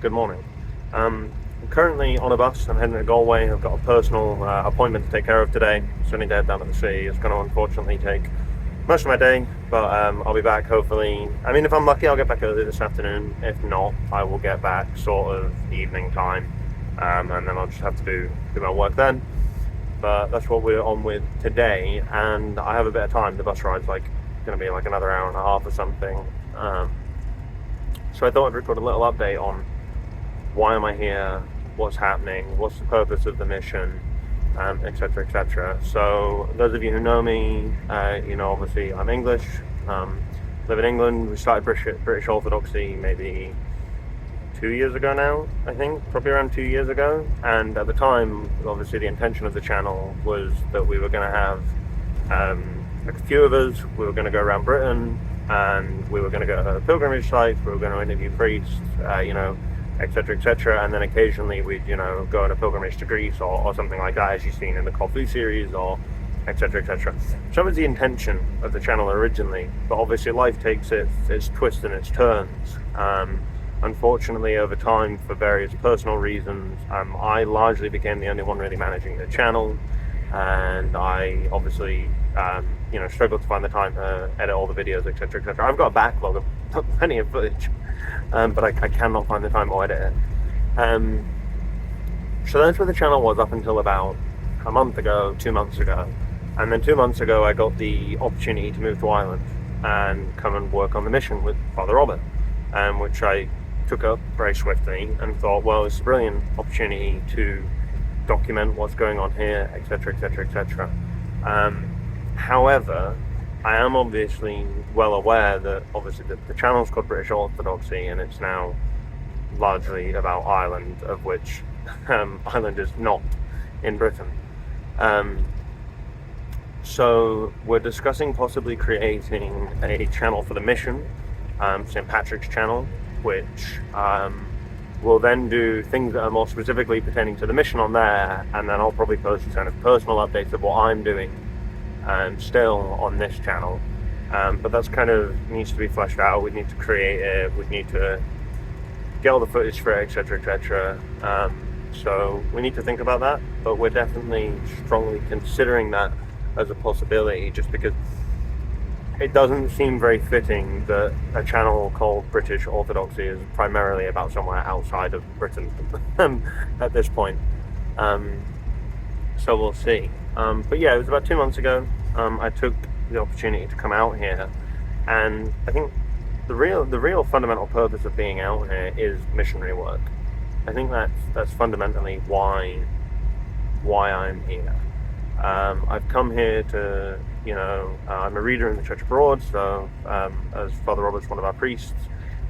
Good morning. I'm currently on a bus. I'm heading to Galway. I've got a personal appointment to take care of today. So I need to head down to the city. It's going to unfortunately take most of my day, but I'll be back hopefully. I mean, if I'm lucky, I'll get back early this afternoon. If not, I will get back sort of evening time, and then I'll just have to do my work then. But that's what we're on with today, and I have a bit of time. The bus ride's going to be like another hour and a half or something. So I thought I'd record a little update on why am I here, what's happening, what's the purpose of the mission, etc., etc. So those of you who know me, obviously I'm English, live in England. We started British Orthodoxy maybe 2 years ago now, I think, probably around 2 years ago. And at the time, obviously the intention of the channel was that we were going to have a few of us, we were going to go around Britain, and we were going to go to pilgrimage sites, we were going to interview priests, etc., etc., and then occasionally we'd, go on a pilgrimage to Greece or something like that, as you've seen in the Corfu series, or etc., etc. So that was the intention of the channel originally, but obviously life takes its twists and its turns. Unfortunately, over time, for various personal reasons, I largely became the only one really managing the channel, and I obviously struggled to find the time to edit all the videos, etc., etc. I've got a backlog of plenty of footage, but I cannot find the time to edit it. So that's where the channel was up until about a month ago, 2 months ago. And then 2 months ago, I got the opportunity to move to Ireland and come and work on the mission with Father Robert, which I took up very swiftly and thought, well, it's a brilliant opportunity to document what's going on here, etc., etc., etc. However, I am obviously well aware that obviously the channel's called British Orthodoxy, and it's now largely about Ireland, of which Ireland is not in Britain. So we're discussing possibly creating a channel for the mission, St. Patrick's channel, which will then do things that are more specifically pertaining to the mission on there, and then I'll probably post kind of personal updates of what I'm doing still on this channel. But that's kind of needs to be fleshed out. We need to create it, we need to get all the footage for it, etc., etc. So we need to think about that, but we're definitely strongly considering that as a possibility, just because it doesn't seem very fitting that a channel called British Orthodoxy is primarily about somewhere outside of Britain at this point. So we'll see. But yeah, it was about 2 months ago. I took the opportunity to come out here, and I think the real fundamental purpose of being out here is missionary work. I think that's fundamentally why I'm here. I've come here to, I'm a reader in the Church Abroad, so as Father Robert's one of our priests,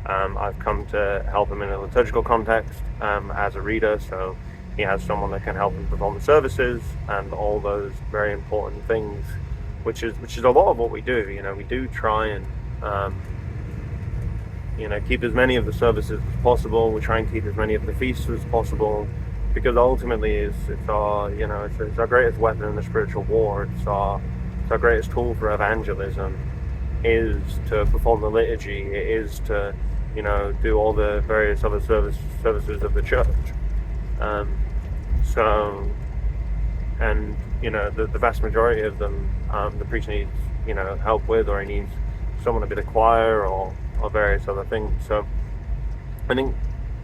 I've come to help him in a liturgical context as a reader, so he has someone that can help him perform the services and all those very important things, which is a lot of what we do. We do try and keep as many of the services as possible. We try and keep as many of the feasts as possible, because ultimately it's our greatest weapon in the spiritual war. It's our greatest tool for evangelism is to perform the liturgy. It is to do all the various other services of the church. The vast majority of them, the priest needs help with, or he needs someone to be the choir or various other things. So I think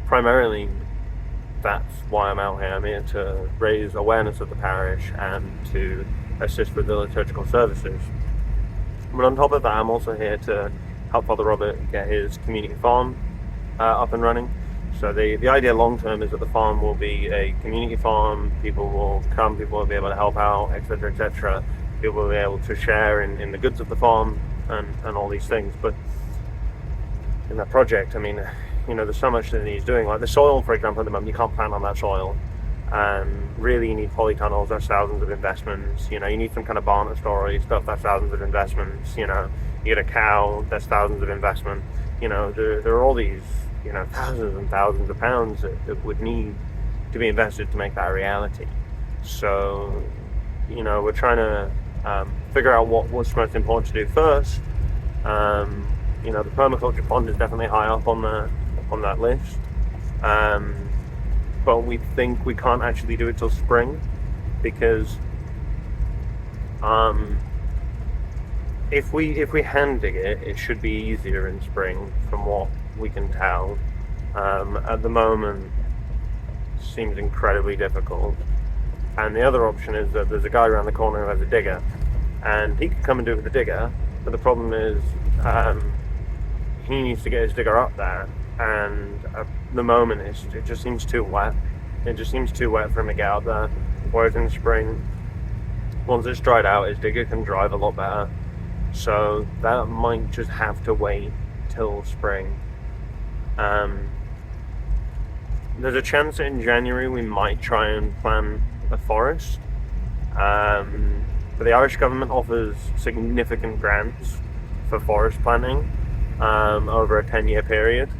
primarily that's why I'm out here. I'm here to raise awareness of the parish and to assist with the liturgical services. But on top of that, I'm also here to help Father Robert get his community farm up and running. So the idea long term is that the farm will be a community farm. People will come, people will be able to help out, etc., etc. People will be able to share in the goods of the farm and all these things. But in that project, I mean, there's so much that he's doing. Like the soil, for example, at the moment, you can't plant on that soil. Really, you need polytunnels, that's thousands of investments. You need some kind of barn or storage stuff, that's thousands of investments. You get a cow, that's thousands of investment. There are all these, thousands and thousands of pounds that would need to be invested to make that a reality. So, we're trying to figure out what's most important to do first. The permaculture pond is definitely high up on that list. Um, but we think we can't actually do it till spring because if we hand dig it, it should be easier in spring, from what we can tell. At the moment, it seems incredibly difficult. And the other option is that there's a guy around the corner who has a digger, and he could come and do it with the digger. But the problem is, he needs to get his digger up there, and at the moment it just seems too wet. It just seems too wet for him to get up there. Whereas in spring, once it's dried out, his digger can drive a lot better. So that might just have to wait till spring. There's a chance that in January we might try and plant a forest. But the Irish government offers significant grants for forest planting over a 10-year period.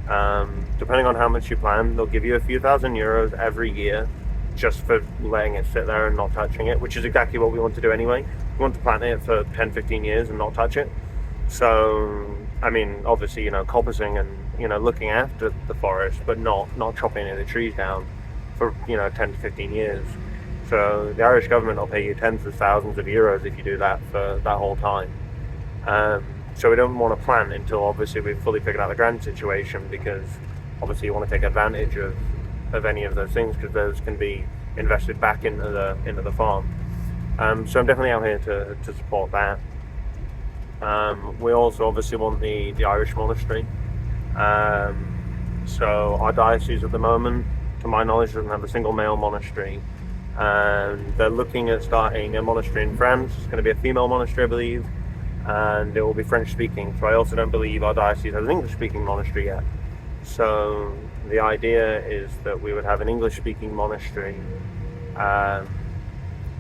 Depending on how much you plant, they'll give you a few €1,000 every year just for letting it sit there and not touching it, which is exactly what we want to do anyway. We want to plant it for 10-15 years and not touch it. So, I mean, obviously, coppicing and, looking after the forest, but not chopping any of the trees down for, 10 to 15 years. So the Irish government will pay you tens of thousands of euros if you do that for that whole time. So we don't want to plant until obviously we've fully figured out the grant situation, because obviously you want to take advantage of any of those things, because those can be invested back into the farm. So I'm definitely out here to support that. We also obviously want the Irish monastery. So our diocese at the moment, to my knowledge, doesn't have a single male monastery. They're looking at starting a monastery in France. It's going to be a female monastery, I believe, and it will be French speaking. So I also don't believe our diocese has an English speaking monastery yet. So the idea is that we would have an English speaking monastery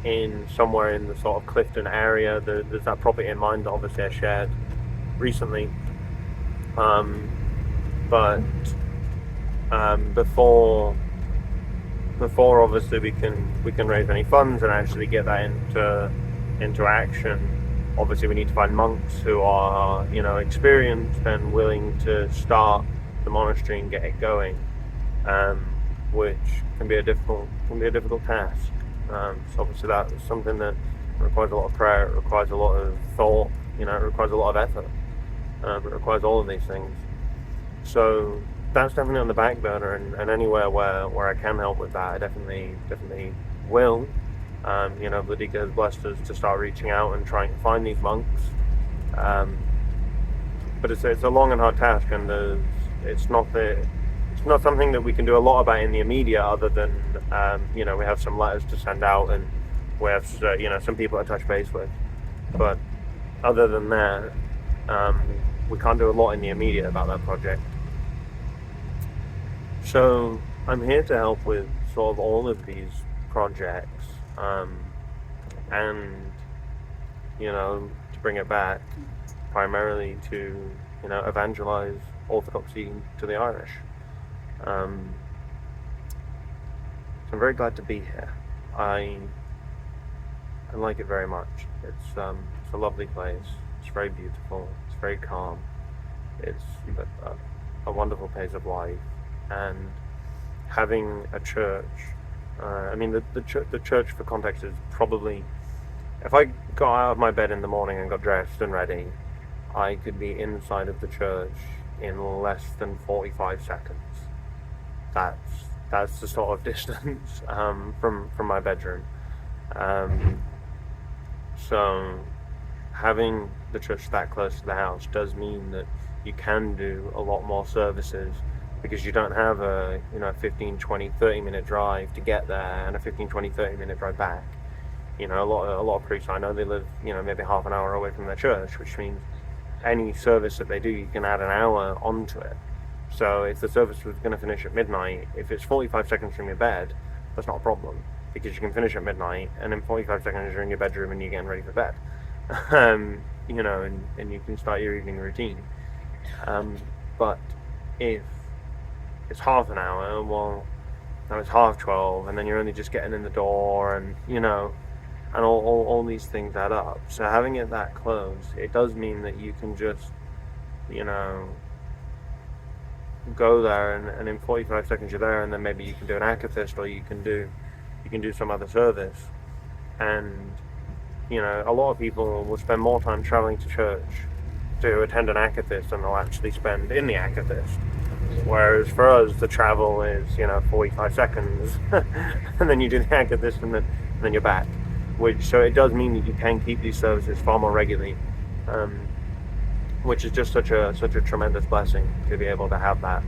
in somewhere in the sort of Clifden area. There's that property in mind that obviously I shared recently. But before obviously we can raise any funds and actually get that into action, obviously we need to find monks who are experienced and willing to start the monastery and get it going, which can be a difficult task. So obviously that is something that requires a lot of prayer, it requires a lot of thought, it requires a lot of effort, it requires all of these things. So that's definitely on the back burner, and anywhere where I can help with that, I definitely will. Vladika has blessed us to start reaching out and trying to find these monks. But it's a long and hard task, and it's not something that we can do a lot about in the immediate, other than we have some letters to send out, and we have some people to touch base with. But other than that, we can't do a lot in the immediate about that project. So I'm here to help with sort of all of these projects, and to bring it back primarily to evangelize Orthodoxy to the Irish. So I'm very glad to be here. I like it very much. It's a lovely place. It's very beautiful. It's very calm. It's a wonderful pace of life. And having a church, the church, for context, is probably, if I got out of my bed in the morning and got dressed and ready, I could be inside of the church in less than 45 seconds. That's the sort of distance from my bedroom. So having the church that close to the house does mean that you can do a lot more services, because you don't have a 15, 20, 30 minute drive to get there and a 15, 20, 30 minute drive back. A lot of priests I know, they live maybe half an hour away from their church, which means any service that they do, you can add an hour onto it. So if the service was going to finish at midnight, if it's 45 seconds from your bed, that's not a problem, because you can finish at midnight and in 45 seconds you're in your bedroom and you're getting ready for bed. And you can start your evening routine. But if it's half an hour, well, now it's 12:30, and then you're only just getting in the door, and and all these things add up. So having it that close, it does mean that you can just go there, and in 45 seconds you're there, and then maybe you can do an akathist, or you can do some other service. And a lot of people will spend more time traveling to church to attend an akathist than they'll actually spend in the akathist. Whereas for us, the travel is 45 seconds, and then you do the akathist, and then you're back. So it does mean that you can keep these services far more regularly, which is just such a tremendous blessing to be able to have that.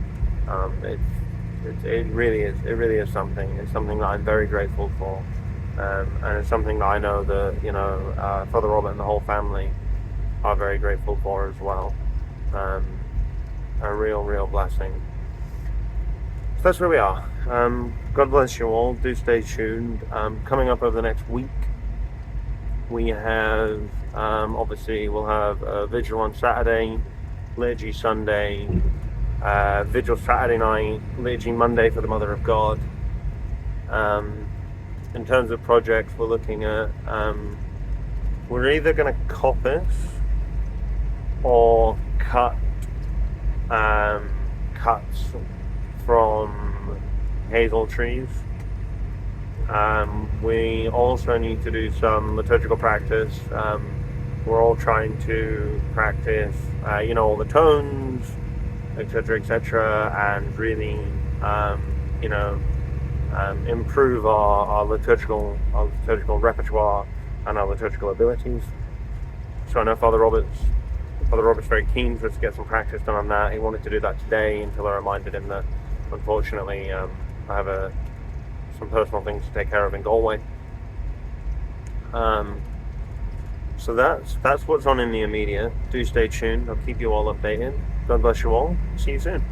It really is something. It's something that I'm very grateful for, and it's something that I know that Father Robert and the whole family are very grateful for as well. A real blessing. So that's where we are. God bless you all. Do stay tuned. Coming up over the next week, we have obviously we'll have a vigil on Saturday, liturgy Sunday, vigil Saturday night, liturgy Monday for the Mother of God. In terms of projects, we're looking at we're either going to coppice or cut cuts from hazel trees. We also need to do some liturgical practice. We're all trying to practice, all the tones, etc., and really, improve our liturgical repertoire and our liturgical abilities. So I know Father Robert's very keen for us to get some practice done on that. He wanted to do that today until I reminded him that, unfortunately, I have some personal things to take care of in Galway. So that's what's on in the immediate. Do stay tuned. I'll keep you all updated. God bless you all. See you soon.